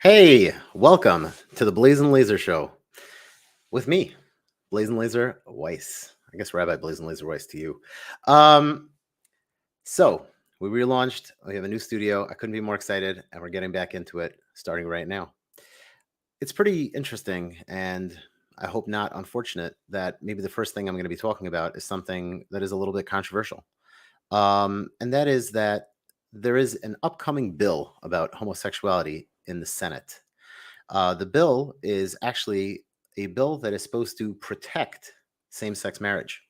Hey, welcome to the Blazing Laser Show with me, Blazing Laser Weiss. I guess Rabbi Blazing Laser Weiss to you. Um, so we relaunched. We have a new studio. I couldn't be more excited, and we're getting back into it starting right now. It's pretty interesting, and I hope not unfortunate that maybe the first thing I'm going to be talking about is something that is a little bit controversial. And that is that there is an upcoming bill about homosexuality in the Senate. The bill is actually a bill that is supposed to protect same sex marriage.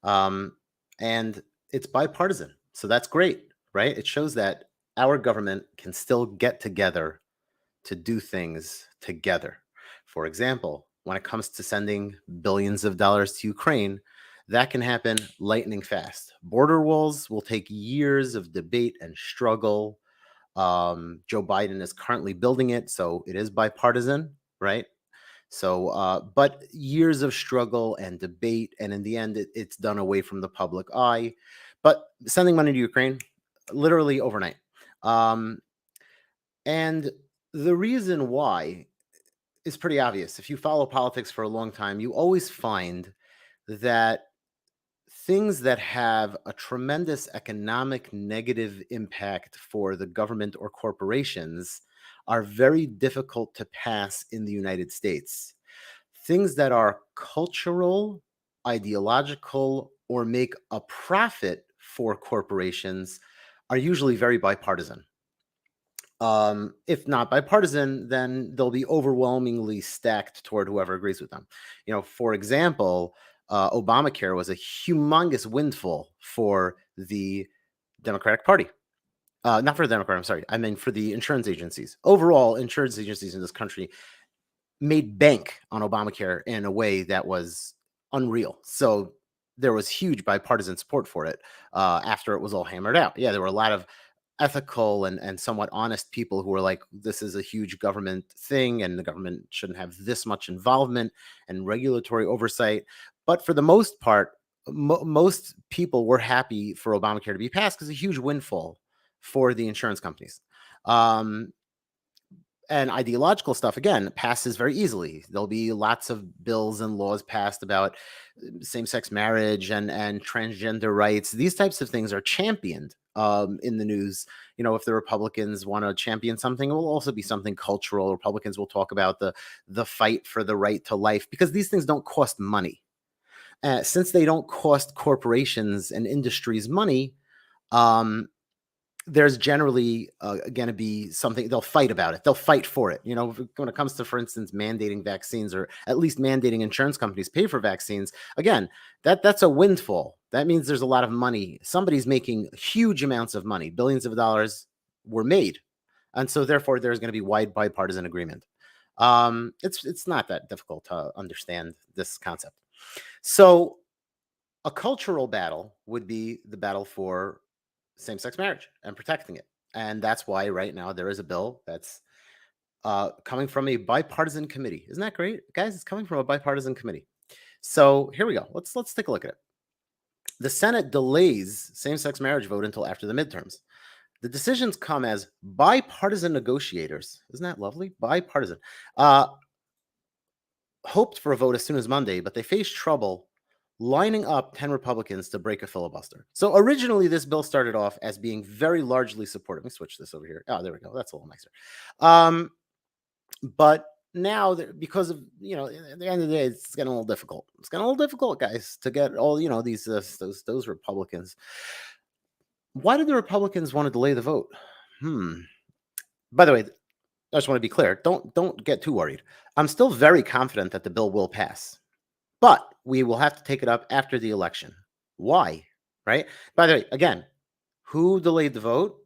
Um, and it's bipartisan. So that's great, right? It shows that our government can still get together to do things together. For example, when it comes to sending billions of dollars to Ukraine, that can happen lightning fast. Border walls will take years of debate and struggle. Joe Biden is currently building it, so it is bipartisan, right? So, but years of struggle and debate, and in the end, it's done away from the public eye. But sending money to Ukraine, literally overnight. Um, and the reason why is pretty obvious. If you follow politics for a long time, you always find that things that have a tremendous economic negative impact for the government or corporations are very difficult to pass in the United States. Things that are cultural, ideological, or make a profit for corporations are usually very bipartisan. If not bipartisan, then they'll be overwhelmingly stacked toward whoever agrees with them. For example, Obamacare was a humongous windfall for the Democratic Party. Not for the Democrat, I'm sorry. I mean for the insurance agencies. Overall, insurance agencies in this country made bank on Obamacare in a way that was unreal. So there was huge bipartisan support for it after it was all hammered out. Yeah, there were a lot of ethical and somewhat honest people who were like, this is a huge government thing and the government shouldn't have this much involvement and regulatory oversight. But for the most part, most people were happy for Obamacare to be passed because it's a huge windfall for the insurance companies. Um, and ideological stuff again passes very easily. There'll be lots of bills and laws passed about same-sex marriage and transgender rights. These types of things are championed in the news. If the Republicans want to champion something, it will also be something cultural. Republicans will talk about the fight for the right to life because these things don't cost money. Since they don't cost corporations and industries money, um, there's generally going to be something they'll fight about it. They'll fight for it. When it comes to, for instance, mandating vaccines or at least mandating insurance companies pay for vaccines, again, that's a windfall. That means there's a lot of money. Somebody's making huge amounts of money. Billions of dollars were made. And so therefore there's going to be wide bipartisan agreement. It's not that difficult to understand this concept. So a cultural battle would be the battle for same-sex marriage and protecting it. And that's why right now there is a bill that's coming from a bipartisan committee. Isn't that great, guys? It's coming from a bipartisan committee. So here we go. Let's take a look at it. The Senate delays same-sex marriage vote until after the midterms. The decisions come as bipartisan negotiators. Isn't that lovely? Bipartisan. Hoped for a vote as soon as Monday, but they faced trouble lining up 10 Republicans to break a filibuster. So originally, this bill started off as being very largely supported. Let me switch this over here. Oh, there we go. That's a little nicer. But now, because of, at the end of the day, it's getting a little difficult. It's getting a little difficult, guys, to get all, these those Republicans. Why did the Republicans want to delay the vote? By the way, I just want to be clear. Don't get too worried. I'm still very confident that the bill will pass. But we will have to take it up after the election. Why? Right? By the way, again, who delayed the vote?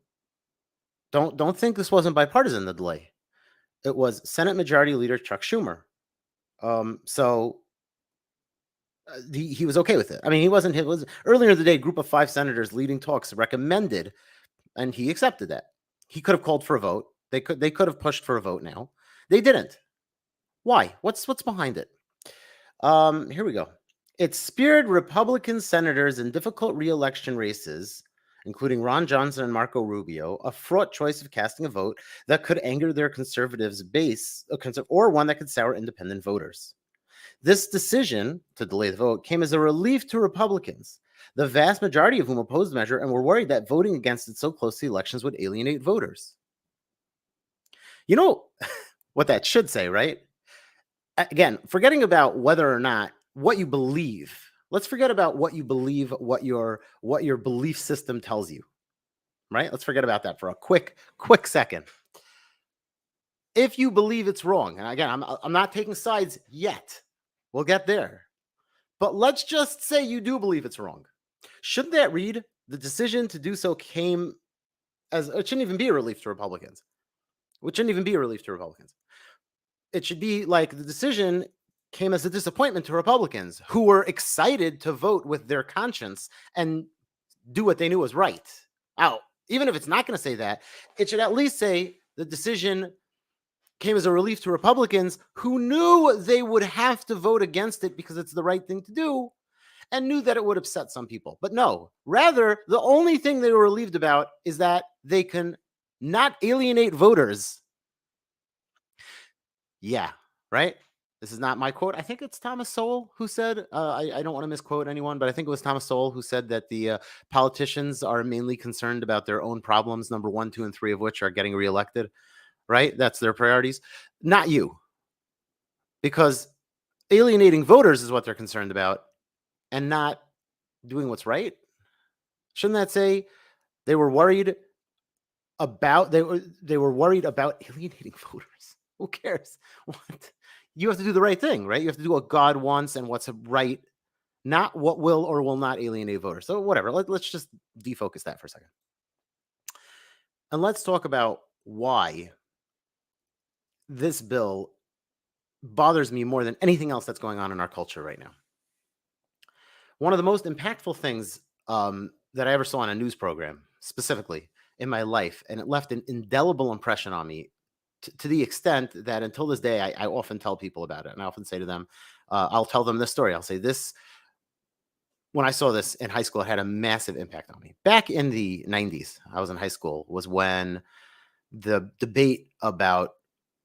Don't think this wasn't bipartisan, the delay. It was Senate Majority Leader Chuck Schumer. He was okay with it. I mean, he wasn't. It was earlier in the day, a group of 5 senators leading talks recommended, and he accepted that. He could have called for a vote. They could have pushed for a vote now. They didn't. Why? What's behind it? Here we go. It speared Republican senators in difficult re-election races including Ron Johnson and Marco Rubio, a fraught choice of casting a vote that could anger their conservatives' base, or one that could sour independent voters. This decision to delay the vote came as a relief to Republicans, the vast majority of whom opposed the measure and were worried that voting against it so close to the elections would alienate voters. You know what that should say, right? Again, forgetting about whether or not what you believe. Let's forget about what you believe, what your belief system tells you, right? Let's forget about that for a quick second. If you believe it's wrong, and again, I'm not taking sides yet. We'll get there. But let's just say you do believe it's wrong. Shouldn't that read the decision to do so came as it shouldn't even be a relief to Republicans. Which shouldn't even be a relief to Republicans. It should be like the decision came as a disappointment to Republicans who were excited to vote with their conscience and do what they knew was right. Now, even if it's not going to say that, it should at least say the decision came as a relief to Republicans who knew they would have to vote against it because it's the right thing to do and knew that it would upset some people. But no, rather, the only thing they were relieved about is that they can not alienate voters. Yeah, right? This is not my quote. I think it's Thomas Sowell who said, I don't want to misquote anyone, but I think it was Thomas Sowell who said that the politicians are mainly concerned about their own problems, number 1, 2, and 3 of which are getting reelected, right? That's their priorities. Not you. Because alienating voters is what they're concerned about and not doing what's right. Shouldn't that say they were worried about they were worried about alienating voters? Who cares? What? You have to do the right thing, right? You have to do what God wants and what's right, not what will or will not alienate voters. So whatever. Let's just defocus that for a second. And let's talk about why this bill bothers me more than anything else that's going on in our culture right now. One of the most impactful things that I ever saw on a news program, specifically in my life, and it left an indelible impression on me to the extent that until this day, I often tell people about it. And I often say to them, I'll tell them this story. I'll say this. When I saw this in high school, it had a massive impact on me. Back in the 90s, I was in high school, was when the debate about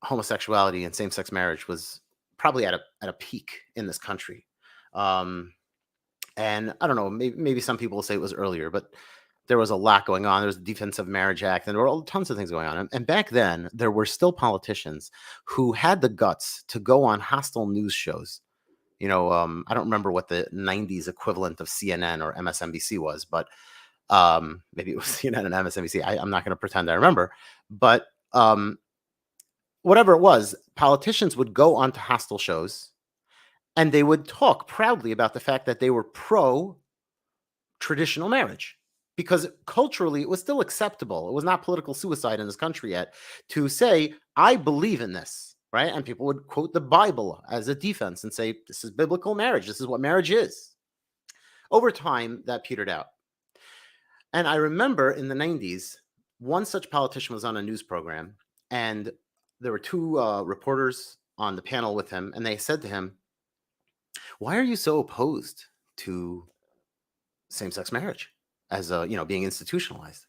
homosexuality and same-sex marriage was probably at a peak in this country. And I don't know, maybe some people will say it was earlier, but there was a lot going on. There was the Defense of Marriage Act, and there were all tons of things going on. And back then, there were still politicians who had the guts to go on hostile news shows. I don't remember what the 90s equivalent of CNN or MSNBC was, but maybe it was CNN and MSNBC. I'm not going to pretend I remember. But whatever it was, politicians would go onto hostile shows and they would talk proudly about the fact that they were pro traditional marriage because culturally it was still acceptable. It was not political suicide in this country yet to say, I believe in this, right? And people would quote the Bible as a defense and say, this is biblical marriage. This is what marriage is. Over time, that petered out. And I remember in the 90s, one such politician was on a news program and there were 2 reporters on the panel with him. And they said to him, why are you so opposed to same-sex marriage as being institutionalized?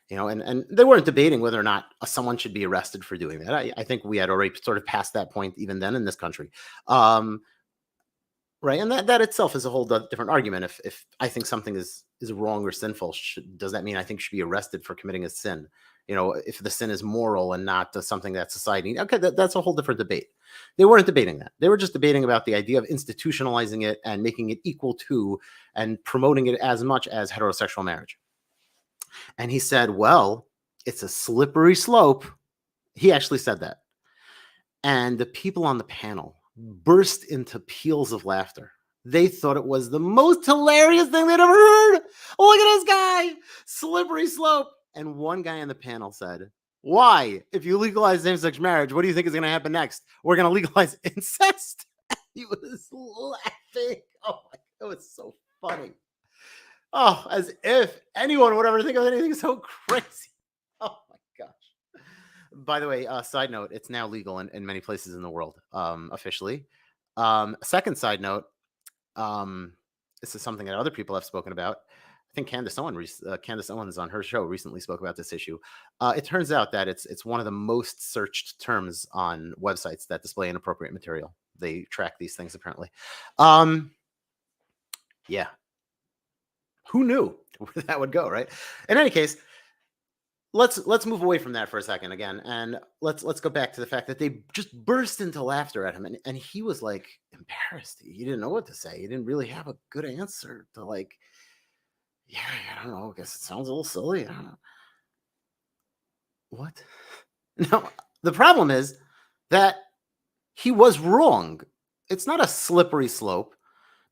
And they weren't debating whether or not someone should be arrested for doing that. I think we had already sort of passed that point even then in this country. Right. And that itself is a whole different argument. If I think something is wrong or sinful, does that mean I think should be arrested for committing a sin? If the sin is moral and not something that society, okay, that's a whole different debate. They weren't debating that. They were just debating about the idea of institutionalizing it and making it equal to and promoting it as much as heterosexual marriage. And he said, well, it's a slippery slope. He actually said that. And the people on the panel burst into peals of laughter. They thought it was the most hilarious thing they'd ever heard. Look at this guy, slippery slope. And one guy on the panel said, why? If you legalize same-sex marriage, what do you think is going to happen next? We're going to legalize incest. He was laughing. Oh, it was so funny. Oh, as if anyone would ever think of anything so crazy. Oh, my gosh. By the way, side note, it's now legal in many places in the world, officially. Second side note, this is something that other people have spoken about. think Candace Owens on her show recently spoke about this issue. It turns out that it's one of the most searched terms on websites that display inappropriate material. They track these things apparently. Yeah, who knew where that would go, right? In any case, let's move away from that for a second again, and let's go back to the fact that they just burst into laughter at him, and he was like embarrassed. He didn't know what to say. He didn't really have a good answer to, like, yeah, I don't know. I guess it sounds a little silly. I don't know. What? No, the problem is that he was wrong. It's not a slippery slope.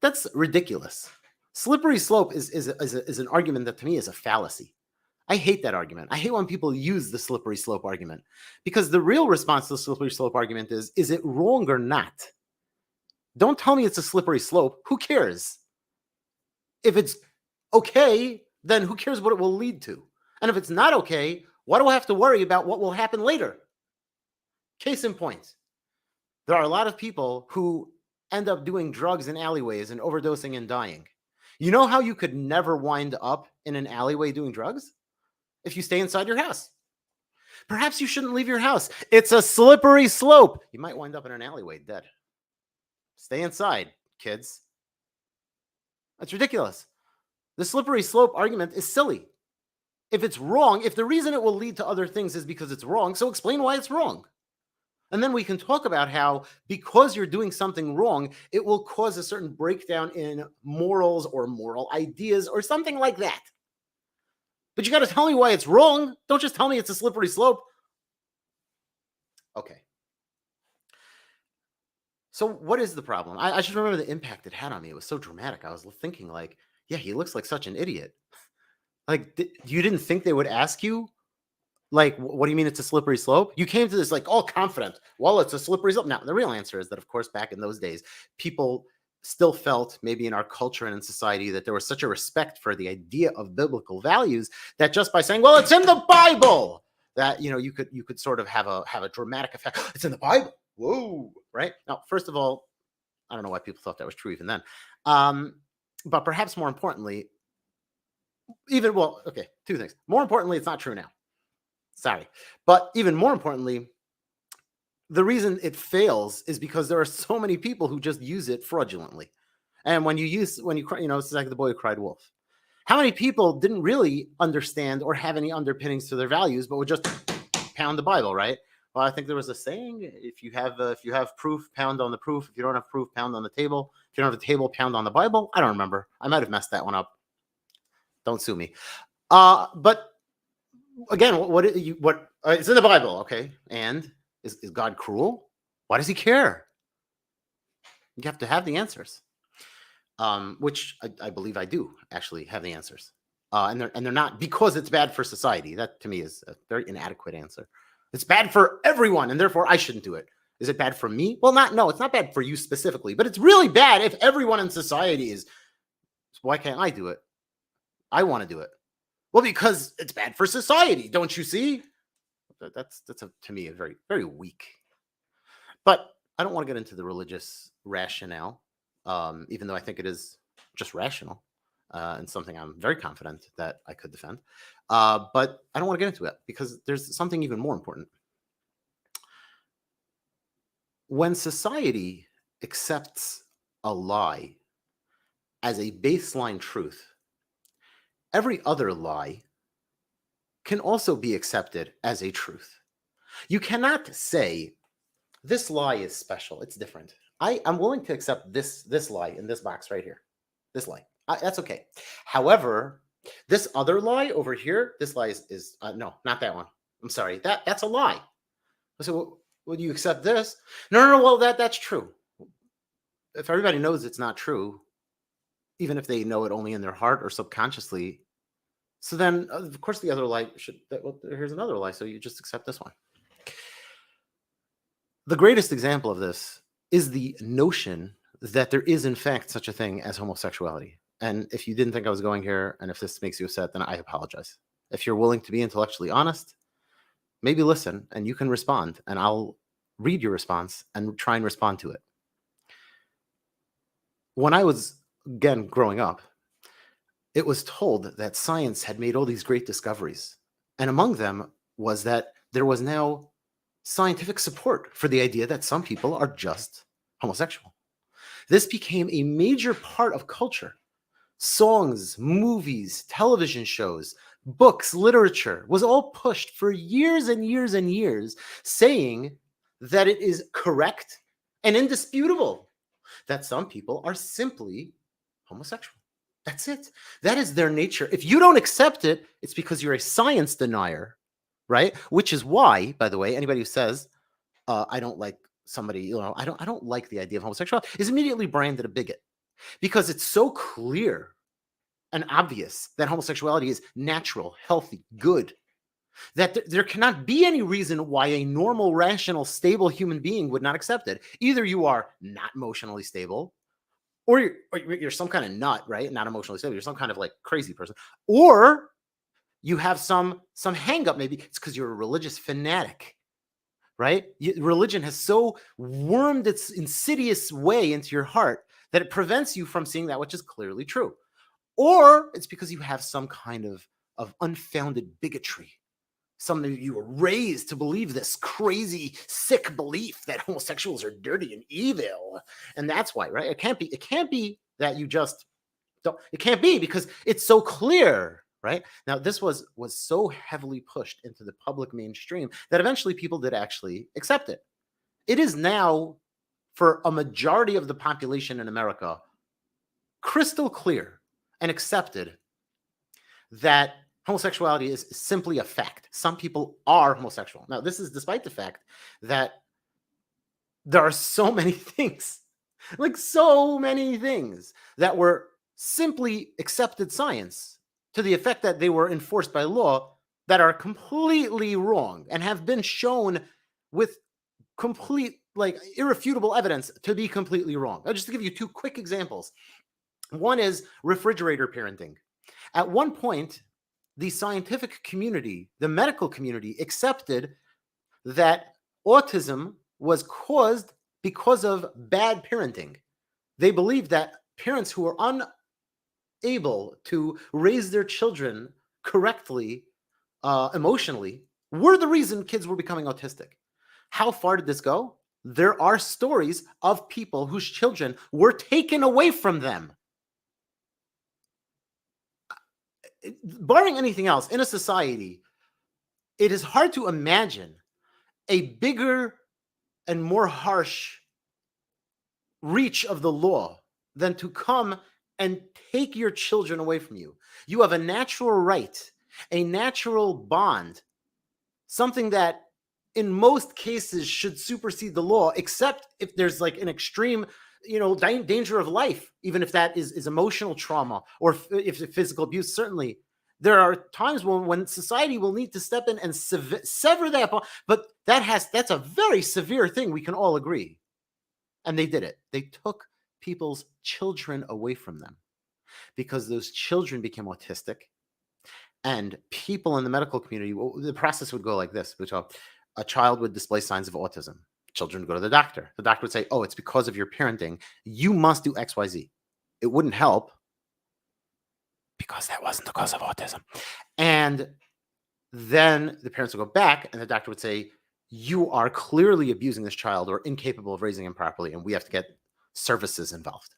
That's ridiculous. Slippery slope is an argument that to me is a fallacy. I hate that argument. I hate when people use the slippery slope argument, because the real response to the slippery slope argument is it wrong or not? Don't tell me it's a slippery slope. Who cares? If it's okay, then who cares what it will lead to? And if it's not okay, why do I have to worry about what will happen later? Case in point, there are a lot of people who end up doing drugs in alleyways and overdosing and dying. You know how you could never wind up in an alleyway doing drugs? If you stay inside your house. Perhaps you shouldn't leave your house. It's a slippery slope. You might wind up in an alleyway dead. Stay inside, kids. That's ridiculous. The slippery slope argument is silly. If it's wrong, if the reason it will lead to other things is because it's wrong, so explain why it's wrong. And then we can talk about how, because you're doing something wrong, it will cause a certain breakdown in morals or moral ideas or something like that. But you got to tell me why it's wrong. Don't just tell me it's a slippery slope. Okay. So what is the problem? I just remember the impact it had on me. It was so dramatic. I was thinking, like, yeah, he looks like such an idiot. Like, you didn't think they would ask you, like, what do you mean it's a slippery slope? You came to this like all confident. Well, it's a slippery slope. Now, the real answer is that, of course, back in those days, people still felt, maybe in our culture and in society, that there was such a respect for the idea of biblical values that just by saying, well, it's in the Bible, that, you know, you could sort of have a dramatic effect. It's in the Bible. Whoa, right? Now, first of all, I don't know why people thought that was true even then. But perhaps more importantly, two things. More importantly, it's not true now. Sorry. But even more importantly, the reason it fails is because there are so many people who just use it fraudulently. And when you cry, you know, it's like the boy who cried wolf. How many people didn't really understand or have any underpinnings to their values, but would just pound the Bible, right? Well, I think there was a saying: if you have proof, pound on the proof. If you don't have proof, pound on the table. If you don't have a table, pound on the Bible. I don't remember. I might have messed that one up. Don't sue me. But again, what it's in the Bible, okay? And is God cruel? Why does he care? You have to have the answers, which I believe I do actually have the answers, and they're not because it's bad for society. That to me is a very inadequate answer. It's bad for everyone, and therefore I shouldn't do it. Is it bad for me? Well, no, it's not bad for you specifically, but it's really bad if everyone in society is. So why can't I do it? I want to do it. Well, because it's bad for society, don't you see? That's to me a very, very weak. But I don't want to get into the religious rationale, even though I think it is just rational and something I'm very confident that I could defend. But I don't want to get into it because there's something even more important. When society accepts a lie as a baseline truth, every other lie can also be accepted as a truth. You cannot say, this lie is special, it's different. I'm willing to accept this lie in this box right here. This lie. That's okay. However, this other lie over here, this lie is no, not that one. I'm sorry. That's a lie. So would you accept this? No. Well, that's true. If everybody knows it's not true, even if they know it only in their heart or subconsciously, so then, of course, the other lie here's another lie. So you just accept this one. The greatest example of this is the notion that there is, in fact, such a thing as homosexuality. And if you didn't think I was going here, and if this makes you upset, then I apologize. If you're willing to be intellectually honest, maybe listen, and you can respond, and I'll read your response and try and respond to it. When I was, again, growing up, it was told that science had made all these great discoveries. And among them was that there was now scientific support for the idea that some people are just homosexual. This became a major part of culture. Songs, movies, television shows, books, literature was all pushed for years and years and years, saying that it is correct and indisputable that some people are simply homosexual. That's it. That is their nature. If you don't accept it, it's because you're a science denier, right? Which is why, by the way, anybody who says, I don't like somebody, I don't like the idea of homosexuality is immediately branded a bigot because it's so clear and obvious that homosexuality is natural, healthy, good, that there cannot be any reason why a normal, rational, stable human being would not accept it. Either you are not emotionally stable, or you're some kind of nut, right? Not emotionally stable. You're some kind of like crazy person, or you have some hang up. Maybe it's because you're a religious fanatic, right? Religion has so wormed its insidious way into your heart that it prevents you from seeing that which is clearly true. Or it's because you have some kind of unfounded bigotry. Some of you were raised to believe this crazy, sick belief that homosexuals are dirty and evil. And that's why, right? It can't be that you just don't, it can't be because it's so clear, right? Now, this was so heavily pushed into the public mainstream that eventually people did actually accept it. It is now, for a majority of the population in America, crystal clear and accepted that homosexuality is simply a fact. Some people are homosexual. Now, this is despite the fact that there are so many things, like so many things that were simply accepted science to the effect that they were enforced by law that are completely wrong and have been shown with complete, like, irrefutable evidence to be completely wrong. I'll just give you two quick examples. One is refrigerator parenting. At one point, the scientific community, the medical community, accepted that autism was caused because of bad parenting. They believed that parents who were unable to raise their children correctly, emotionally, were the reason kids were becoming autistic. How far did this go? There are stories of people whose children were taken away from them. Barring anything else, in a society, it is hard to imagine a bigger and more harsh reach of the law than to come and take your children away from you. You have a natural right, a natural bond, something that in most cases should supersede the law, except if there's like an extreme, danger of life, even if that is emotional trauma or if physical abuse. Certainly there are times when society will need to step in and sever that bond, but that's a very severe thing, we can all agree. And they did it. They took people's children away from them because those children became autistic. And people in the medical community, the process would go like this, which a child would display signs of autism. Children would go to the doctor. The doctor would say, oh, it's because of your parenting. You must do XYZ. It wouldn't help because that wasn't the cause of autism. And then the parents would go back and the doctor would say, you are clearly abusing this child or incapable of raising him properly, and we have to get services involved.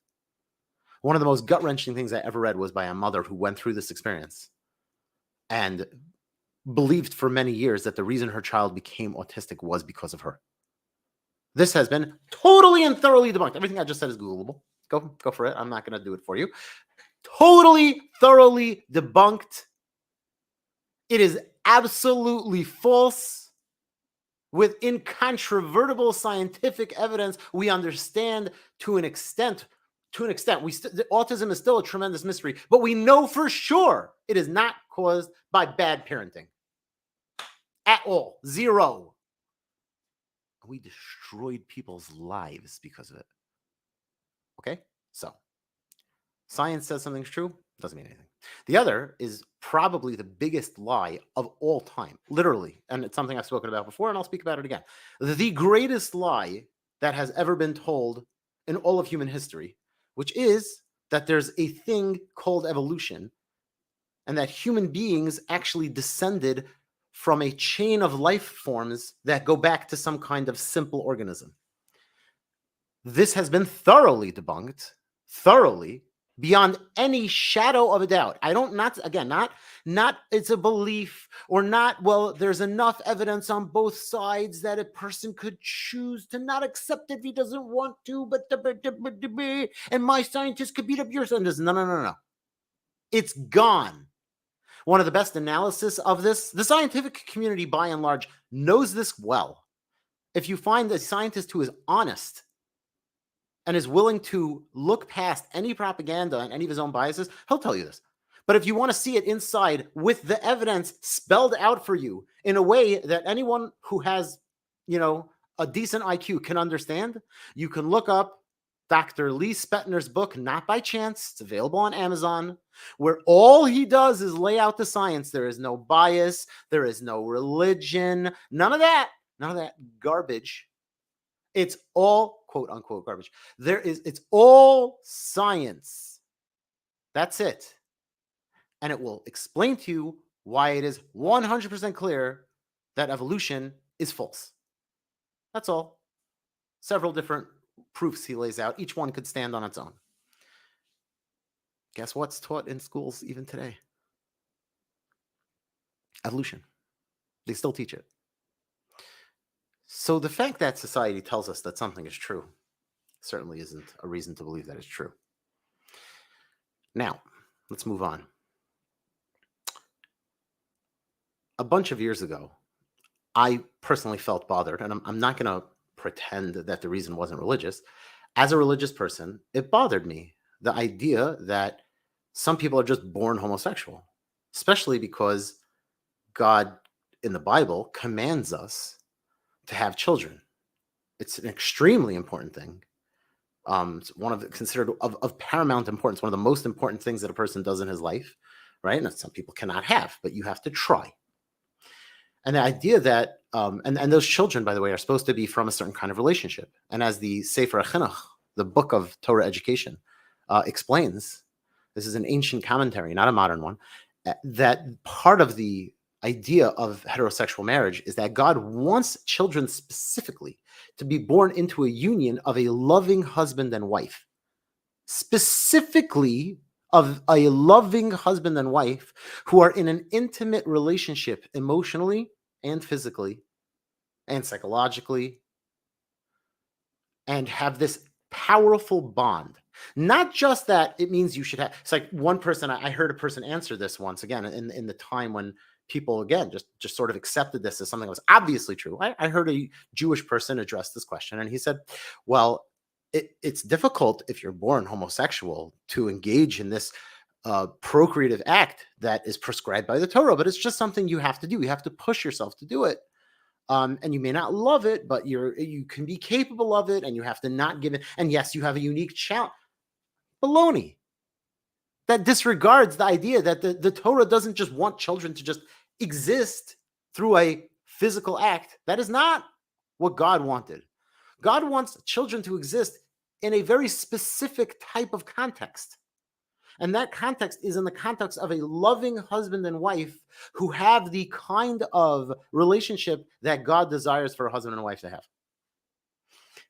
One of the most gut-wrenching things I ever read was by a mother who went through this experience and believed for many years that the reason her child became autistic was because of her. This has been totally and thoroughly debunked. Everything I just said is Googleable. Go for it. I'm not going to do it for you. Totally, thoroughly debunked. It is absolutely false. With incontrovertible scientific evidence, we understand to an extent. Autism is still a tremendous mystery, but we know for sure it is not caused by bad parenting. At all. Zero. We destroyed people's lives because of it. Okay? So, science says something's true, doesn't mean anything. The other is probably the biggest lie of all time, literally, and it's something I've spoken about before, and I'll speak about it again. The greatest lie that has ever been told in all of human history, which is that there's a thing called evolution, and that human beings actually descended from a chain of life forms that go back to some kind of simple organism. This has been thoroughly debunked, thoroughly, beyond any shadow of a doubt. I don't, not again, not it's a belief or not, well, there's enough evidence on both sides that a person could choose to not accept it if he doesn't want to, but and my scientist could beat up your scientist. No. It's gone. One of the best analysis of this, the scientific community by and large knows this well. If you find a scientist who is honest and is willing to look past any propaganda and any of his own biases, he'll tell you this. But if you want to see it inside with the evidence spelled out for you in a way that anyone who has, a decent IQ can understand, you can look up Dr. Lee Spetner's book, Not by Chance. It's available on Amazon, where all he does is lay out the science. There is no bias. There is no religion. None of that garbage. It's all quote unquote garbage. It's all science. That's it. And it will explain to you why it is 100% clear that evolution is false. That's all. Several different proofs he lays out. Each one could stand on its own. Guess what's taught in schools even today? Evolution. They still teach it. So the fact that society tells us that something is true certainly isn't a reason to believe that it's true. Now, let's move on. A bunch of years ago, I personally felt bothered, and I'm not going to pretend that the reason wasn't religious. As a religious person, it bothered me, the idea that some people are just born homosexual, especially because God in the Bible commands us to have children. It's an extremely important thing. It's one of the considered of paramount importance, one of the most important things that a person does in his life, right? And some people cannot have, but you have to try. And the idea that, and those children, by the way, are supposed to be from a certain kind of relationship. And as the Sefer HaChinuch, the book of Torah education, explains, this is an ancient commentary, not a modern one, that part of the idea of heterosexual marriage is that God wants children specifically to be born into a union of a loving husband and wife. Specifically of a loving husband and wife who are in an intimate relationship emotionally and physically and psychologically and have this powerful bond. Not just that it means you should have, it's like one person, I heard a person answer this once again in the time when people, again, just sort of accepted this as something that was obviously true. I heard a Jewish person address this question, and he said, well, it's difficult if you're born homosexual to engage in this procreative act that is prescribed by the Torah, but it's just something you have to do. You have to push yourself to do it. And you may not love it, but you can be capable of it, and you have to not give it. And yes, you have a unique challenge. Baloney. That disregards the idea that the Torah doesn't just want children to just exist through a physical act. That is not what God wanted. God wants children to exist in a very specific type of context. And that context is in the context of a loving husband and wife who have the kind of relationship that God desires for a husband and a wife to have.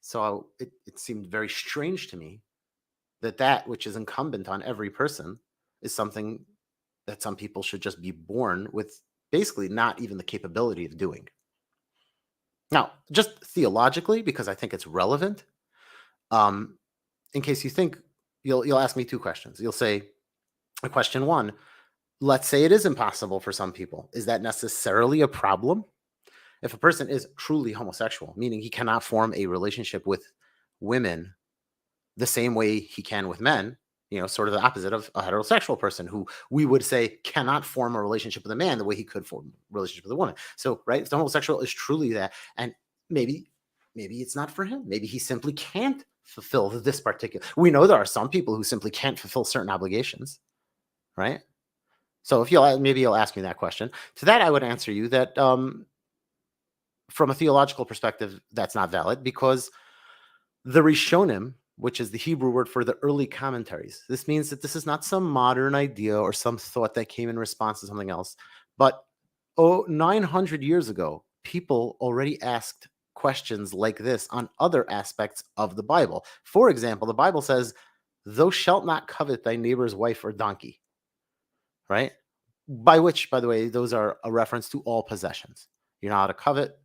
So it seemed very strange to me that which is incumbent on every person is something that some people should just be born with, basically not even the capability of doing. Now, just theologically, because I think it's relevant, in case you think, you'll ask me two questions. You'll say, question one, let's say it is impossible for some people. Is that necessarily a problem? If a person is truly homosexual, meaning he cannot form a relationship with women the same way he can with men, sort of the opposite of a heterosexual person who we would say cannot form a relationship with a man the way he could form a relationship with a woman. So, right, if the homosexual is truly that, and maybe it's not for him. Maybe he simply can't fulfill this particular. We know there are some people who simply can't fulfill certain obligations, right? So if maybe you'll ask me that question. To that, I would answer you that from a theological perspective, that's not valid, because the Rishonim, which is the Hebrew word for the early commentaries. This means that this is not some modern idea or some thought that came in response to something else, but 900 years ago, people already asked questions like this on other aspects of the Bible. For example, the Bible says, "Thou shalt not covet thy neighbor's wife or donkey," right? By which, by the way, those are a reference to all possessions. You're not to covet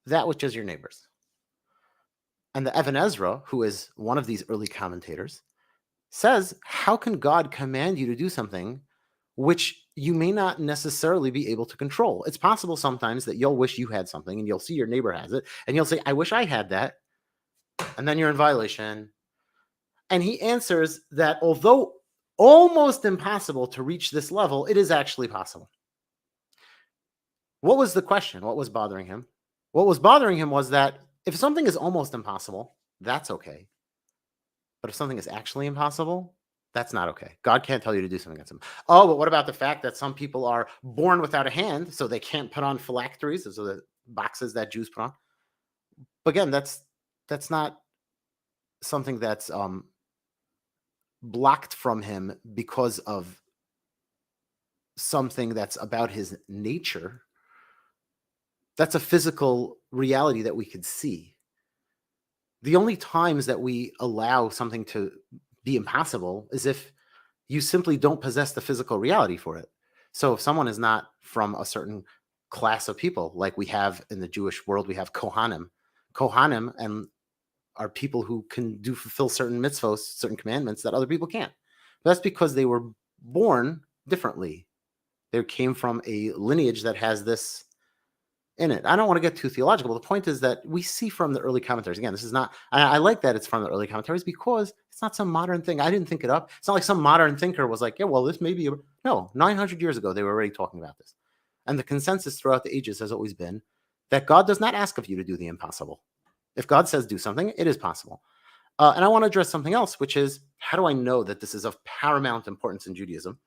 that which is your neighbor's. And the Evan Ezra, who is one of these early commentators, says, how can God command you to do something which you may not necessarily be able to control? It's possible sometimes that you'll wish you had something and you'll see your neighbor has it and you'll say, I wish I had that. And then you're in violation. And he answers that although almost impossible to reach this level, it is actually possible. What was the question? What was bothering him? What was bothering him was that if something is almost impossible, that's okay. But if something is actually impossible, that's not okay. God can't tell you to do something that's impossible. Oh, but what about the fact that some people are born without a hand, so they can't put on phylacteries, so the boxes that Jews put on? But again, that's not something that's blocked from him because of something that's about his nature. That's a physical reality that we could see. The only times that we allow something to be impossible is if you simply don't possess the physical reality for it. So if someone is not from a certain class of people, like we have in the Jewish world, we have Kohanim. Kohanim and are people who can fulfill certain mitzvos, certain commandments that other people can't. But that's because they were born differently. They came from a lineage that has this in it. I don't want to get too theological, but the point is that we see from the early commentaries. Again, this is not, I like that it's from the early commentaries because it's not some modern thing. I didn't think it up. It's not like some modern thinker was like, yeah, well, this may be, no, 900 years ago, they were already talking about this. And the consensus throughout the ages has always been that God does not ask of you to do the impossible. If God says do something, it is possible. And I want to address something else, which is, how do I know that this is of paramount importance in Judaism?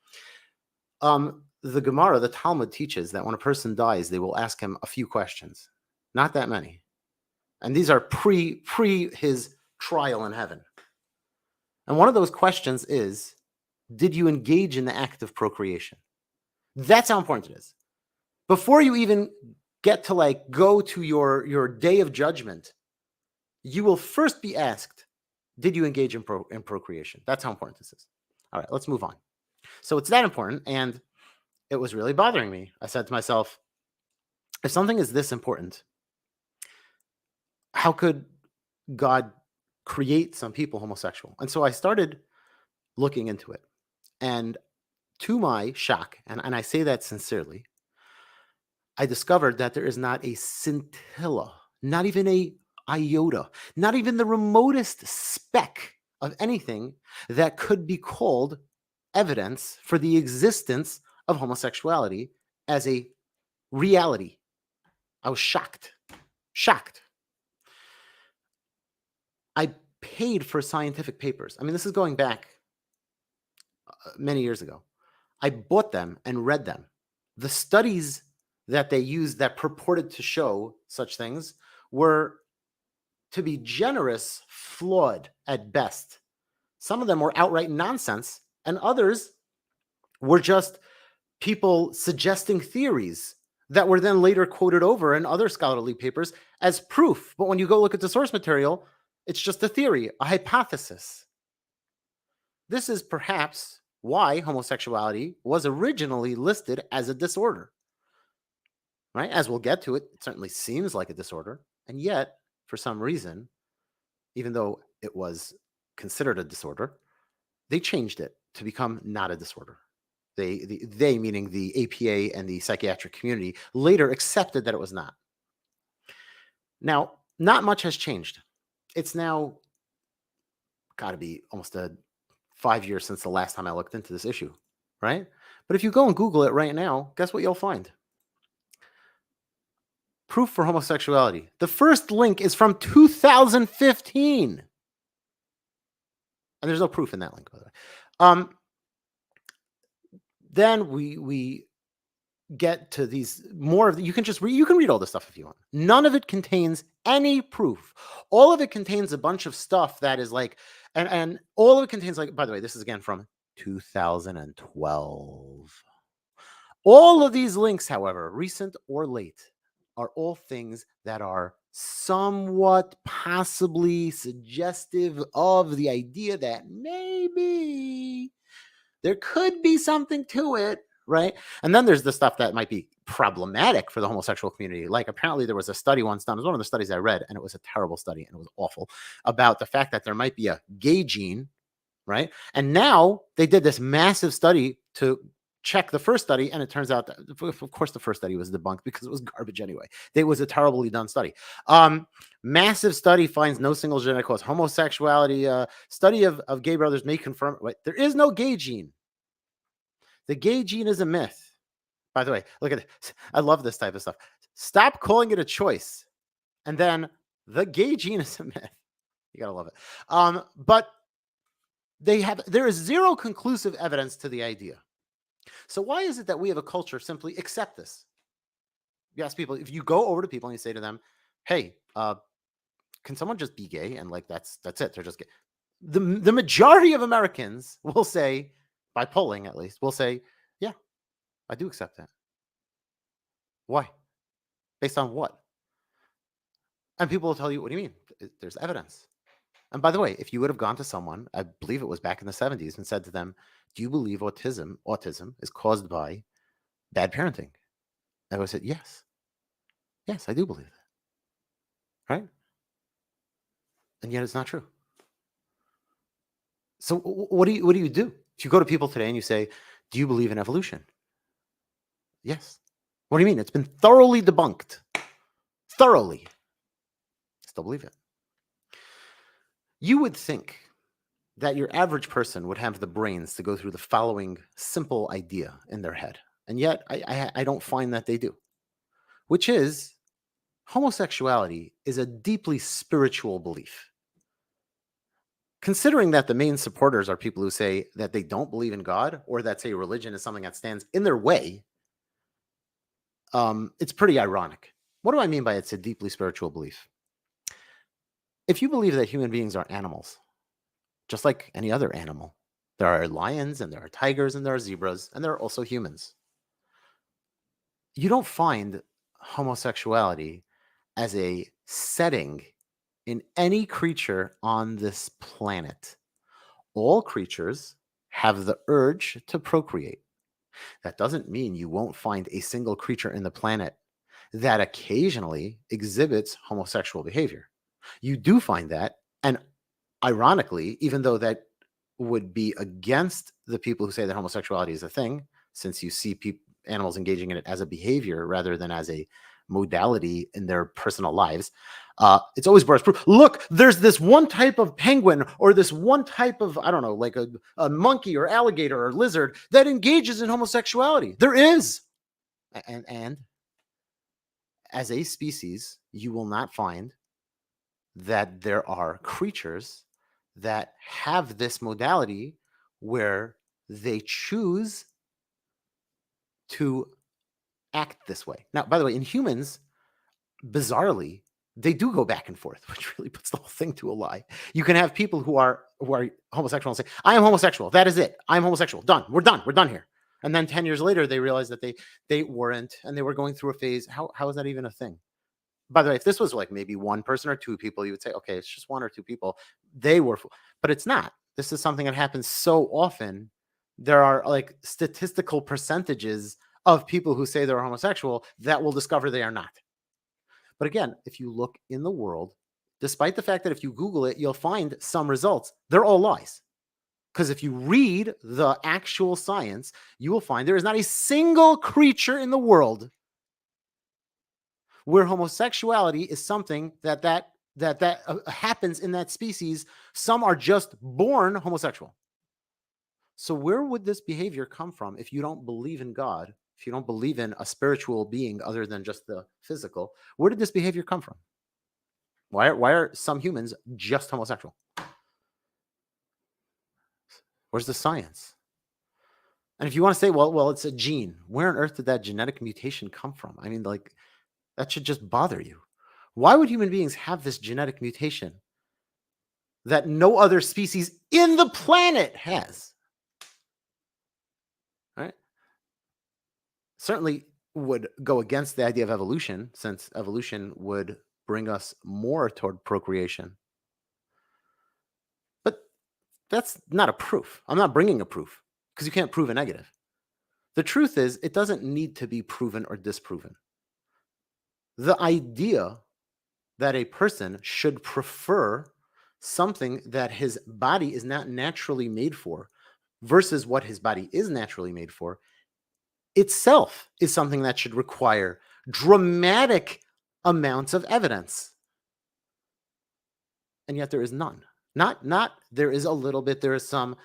The Gemara, the Talmud teaches that when a person dies, they will ask him a few questions, not that many. And these are pre his trial in heaven. And one of those questions is, did you engage in the act of procreation? That's how important it is. Before you even get to go to your day of judgment, you will first be asked, did you engage in procreation? That's how important this is. All right, let's move on. So it's that important, and it was really bothering me. I said to myself, if something is this important, how could God create some people homosexual? And so I started looking into it. And to my shock, and I say that sincerely, I discovered that there is not a scintilla, not even a iota, not even the remotest speck of anything that could be called evidence for the existence of homosexuality as a reality. I was shocked. I paid for scientific papers. I mean, this is going back many years ago. I bought them and read them. The studies that they used that purported to show such things were, to be generous, flawed at best. Some of them were outright nonsense, and others were just people suggesting theories that were then later quoted over in other scholarly papers as proof. But when you go look at the source material, it's just a theory, a hypothesis. This is perhaps why homosexuality was originally listed as a disorder. Right? As we'll get to it, it certainly seems like a disorder. And yet, for some reason, even though it was considered a disorder, they changed it to become not a disorder. They meaning the APA and the psychiatric community, later accepted that it was not. Now, not much has changed. It's now got to be almost 5 years since the last time I looked into this issue, right? But if you go and Google it right now, guess what you'll find? Proof for homosexuality. The first link is from 2015. And there's no proof in that link, by the way. Then we get to these more of the, you can just you can read all this stuff if you want. None of it contains any proof. All of it contains a bunch of stuff that is like, and all of it contains, like, by the way, this is again from 2012. All of these links, however, recent or late, are all things that are somewhat possibly suggestive of the idea that maybe there could be something to it, right? And then there's the stuff that might be problematic for the homosexual community. Like, apparently there was a study once done. It was one of the studies I read, and it was a terrible study, and it was awful, about the fact that there might be a gay gene, right? And now they did this massive study to check the first study, and it turns out that, of course, the first study was debunked because it was garbage anyway. It was a terribly done study. Massive study finds no single genetic cause. Homosexuality, study of gay brothers may confirm, right? There is no gay gene. The gay gene is a myth. By the way, look at it. I love this type of stuff. Stop calling it a choice. And then the gay gene is a myth. You gotta love it. But there is zero conclusive evidence to the idea. So why is it that we have a culture simply accept this? You ask people, if you go over to people and you say to them, hey, can someone just be gay? And like, that's it. They're just gay. The majority of Americans will say, by polling at least, will say, yeah, I do accept that. Why? Based on what? And people will tell you, what do you mean? There's evidence. And by the way, if you would have gone to someone, I believe it was back in the 70s, and said to them, do you believe autism is caused by bad parenting? I would have said, yes. Yes, I do believe that. Right? And yet it's not true. So what do you do? If you go to people today and you say, do you believe in evolution? Yes. What do you mean? It's been thoroughly debunked. Thoroughly. Still believe it. You would think that your average person would have the brains to go through the following simple idea in their head. And yet I don't find that they do, which is homosexuality is a deeply spiritual belief. Considering that the main supporters are people who say that they don't believe in God, or that say religion is something that stands in their way, it's pretty ironic. What do I mean by it's a deeply spiritual belief? If you believe that human beings are animals, just like any other animal, there are lions and there are tigers and there are zebras and there are also humans. You don't find homosexuality as a setting in any creature on this planet. All creatures have the urge to procreate. That doesn't mean you won't find a single creature in the planet that occasionally exhibits homosexual behavior. You do find that, and ironically, even though that would be against the people who say that homosexuality is a thing, since you see animals engaging in it as a behavior rather than as a modality in their personal lives, it's always brought as proof. Look, there's this one type of penguin or this one type of, I don't know, like a monkey or alligator or lizard that engages in homosexuality. There is. And as a species, you will not find that there are creatures that have this modality where they choose to act this way. Now, by the way, in humans, bizarrely, they do go back and forth, which really puts the whole thing to a lie. You can have people who are homosexual and say, I am homosexual. That is it. I'm homosexual. Done. We're done. We're done here. And then 10 years later, they realize that they weren't, and they were going through a phase. How is that even a thing? By the way, if this was like maybe one person or two people, you would say, okay, it's just one or two people. They were, but it's not. This is something that happens so often. There are like statistical percentages of people who say they're homosexual that will discover they are not. But again, if you look in the world, despite the fact that if you Google it, you'll find some results, they're all lies. Because if you read the actual science, you will find there is not a single creature in the world where homosexuality is something that happens in that species. Some are just born homosexual. So where would this behavior come from if you don't believe in God, if you don't believe in a spiritual being other than just the physical? Where did this behavior come from? Why are some humans just homosexual? Where's the science? And if you want to say, well, it's a gene, where on earth did that genetic mutation come from? I mean, like, that should just bother you. Why would human beings have this genetic mutation that no other species in the planet has? Right? Certainly would go against the idea of evolution, since evolution would bring us more toward procreation. But that's not a proof. I'm not bringing a proof because you can't prove a negative. The truth is, it doesn't need to be proven or disproven. The idea that a person should prefer something that his body is not naturally made for versus what his body is naturally made for itself is something that should require dramatic amounts of evidence. And yet there is none. Not there is a little bit, there is some.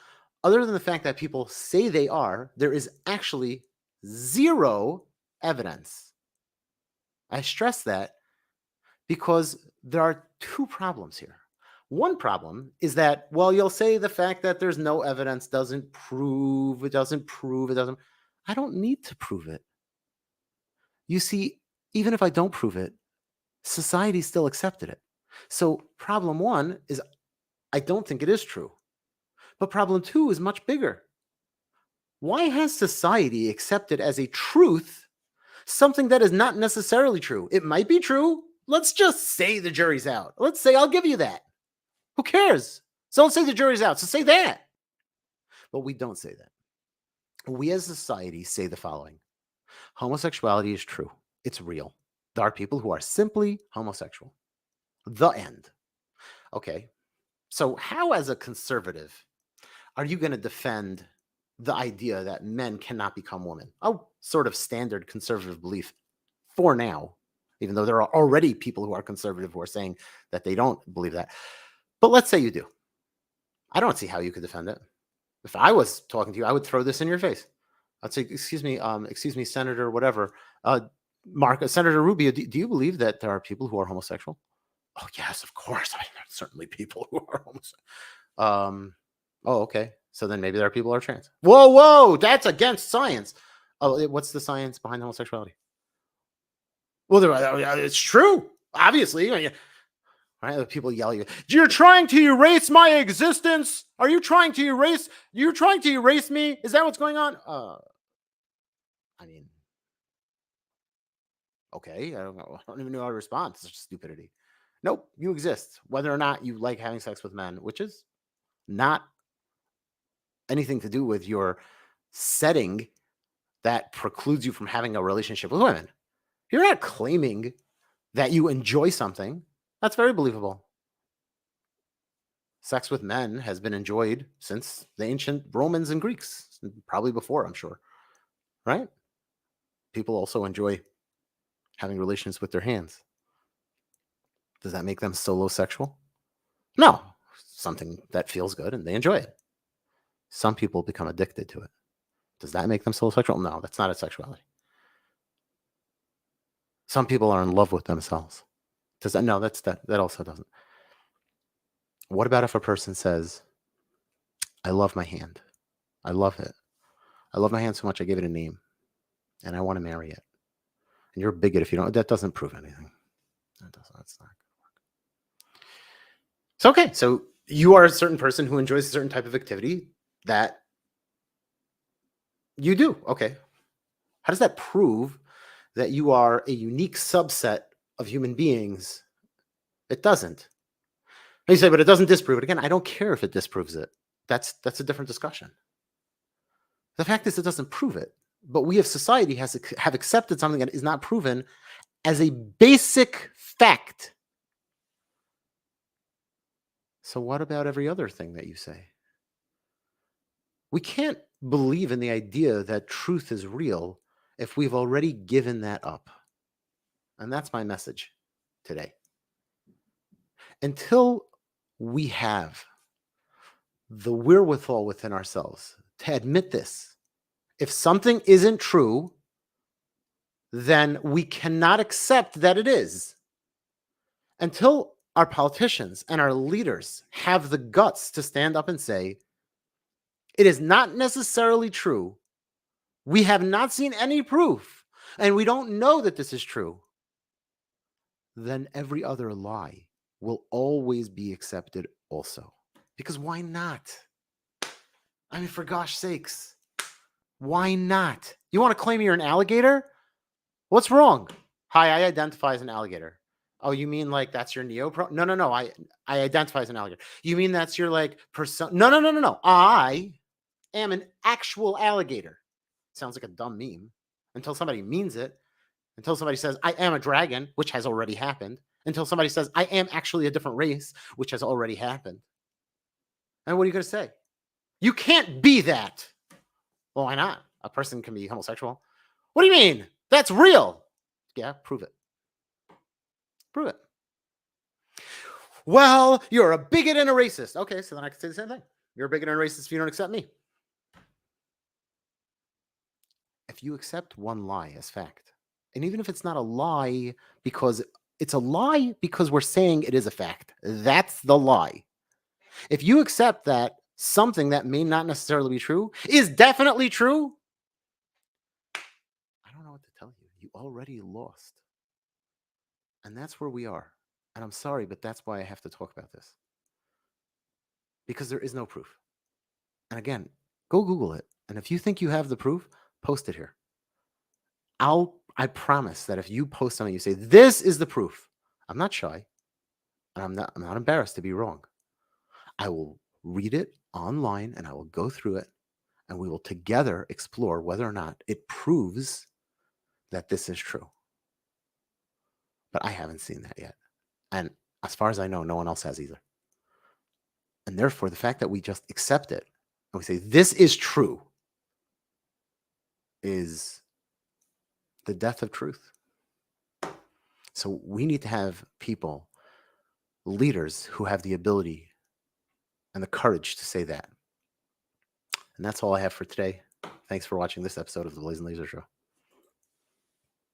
Other than the fact that people say they are, there is actually zero evidence. I stress that because there are two problems here. One problem is that, well, you'll say the fact that there's no evidence doesn't prove, it doesn't prove, it doesn't. I don't need to prove it. You see, even if I don't prove it, society still accepted it. So problem one is I don't think it is true. But problem two is much bigger. Why has society accepted as a truth something that is not necessarily true? It might be true. Let's just say the jury's out. Let's say I'll give you that. Who cares? So let's say the jury's out. So say that. But we don't say that. We as a society say the following. Homosexuality is true. It's real. There are people who are simply homosexual. The end. Okay. So how, as a conservative, are you going to defend the idea that men cannot become women? Oh, sort of standard conservative belief for now, even though there are already people who are conservative who are saying that they don't believe that. But let's say you do. I don't see how you could defend it. If I was talking to you, I would throw this in your face. I'd say, excuse me, Senator, whatever. Senator Rubio, do you believe that there are people who are homosexual? Oh, yes, of course. I know certainly people who are homosexual. Oh, okay. So then maybe there are people who are trans. Whoa, that's against science. Oh, what's the science behind homosexuality? Well, it's true. Obviously, right? The people yell at you. You're trying to erase my existence. Are you trying to erase? You're trying to erase me. Is that what's going on? I mean, okay. I don't know. I don't even know how to respond to such stupidity. Nope, you exist. Whether or not you like having sex with men, which is not anything to do with your setting that precludes you from having a relationship with women. You're not claiming that you enjoy something. That's very believable. Sex with men has been enjoyed since the ancient Romans and Greeks, probably before, I'm sure. Right? People also enjoy having relations with their hands. Does that make them solosexual? No. Something that feels good and they enjoy it. Some people become addicted to it. Does that make them solosexual? No, that's not a sexuality. Some people are in love with themselves. Does that? No, that also doesn't. What about if a person says, I love my hand. I love it. I love my hand so much I gave it a name and I want to marry it. And you're a bigot if you don't. That doesn't prove anything. That's not going to work. So, okay. So you are a certain person who enjoys a certain type of activity that you do. Okay. How does that prove that you are a unique subset of human beings? It doesn't. And you say, but it doesn't disprove it. Again, I don't care if it disproves it. That's a different discussion. The fact is, it doesn't prove it. But we, as society, have accepted something that is not proven as a basic fact. So what about every other thing that you say? We can't believe in the idea that truth is real if we've already given that up. And that's my message today. Until we have the wherewithal within ourselves to admit this, if something isn't true, then we cannot accept that it is. Until our politicians and our leaders have the guts to stand up and say, it is not necessarily true we have not seen any proof, and we don't know that this is true, then every other lie will always be accepted also. Because why not? I mean, for gosh sakes, why not? You want to claim you're an alligator? What's wrong? Hi, I identify as an alligator. Oh, you mean like that's your neopro? No. I identify as an alligator. You mean that's your like person? No. I am an actual alligator. Sounds like a dumb meme until somebody means it. Until somebody says I am a dragon, which has already happened. Until somebody says I am actually a different race, which has already happened. And what are you going to say? You can't be that. Well, why not? A person can be homosexual. What do you mean? That's real. Yeah, prove it. Prove it. Well, you're a bigot and a racist. Okay, so then I can say the same thing. You're a bigot and a racist if you don't accept me. If you accept one lie as fact, and even if it's not a lie because it's a lie because we're saying it is a fact, that's the lie. If you accept that something that may not necessarily be true is definitely true, I don't know what to tell you. You already lost. And that's where we are. And I'm sorry, but that's why I have to talk about this. Because there is no proof. And again, go Google it. And if you think you have the proof, post it here. I promise that if you post something, you say, this is the proof. I'm not shy. And I'm not embarrassed to be wrong. I will read it online and I will go through it and we will together explore whether or not it proves that this is true. But I haven't seen that yet. And as far as I know, no one else has either. And therefore, the fact that we just accept it and we say, this is true, is the death of truth. So we need to have people, leaders who have the ability and the courage to say that. And that's all I have for today. Thanks for watching this episode of the Blazing Laser Show.